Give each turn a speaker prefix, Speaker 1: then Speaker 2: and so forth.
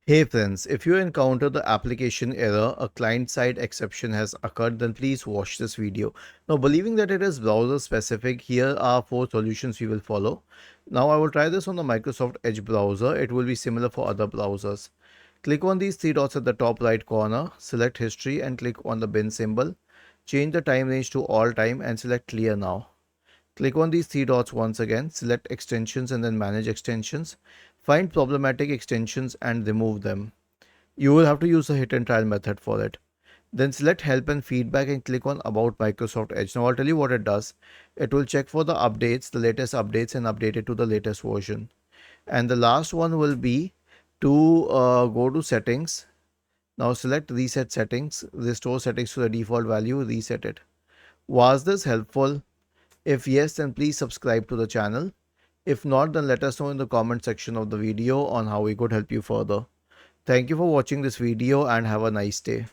Speaker 1: Hey friends, if you encounter the application error, a client-side exception has occurred, then please watch this video. Now, believing that it is browser specific, here are 4 solutions we will follow. Now, I will try this on the Microsoft Edge browser. It will be similar for other browsers. Click on these 3 dots at the top right corner, select history and click on the bin symbol. Change the time range to all time and select clear now. Click on these 3 dots once again, select extensions and then manage extensions. Find problematic extensions and remove them. You will have to use the hit and trial method for it. Then select help and feedback and click on about Microsoft Edge. Now I'll tell you what it does. It will check for the updates, the latest updates, and update it to the latest version. And the last one will be to go to settings. Now select reset settings, restore settings to the default value, reset it. Was this helpful? If yes, then please subscribe to the channel. If not, then let us know in the comment section of the video on how we could help you further. Thank you for watching this video and have a nice day.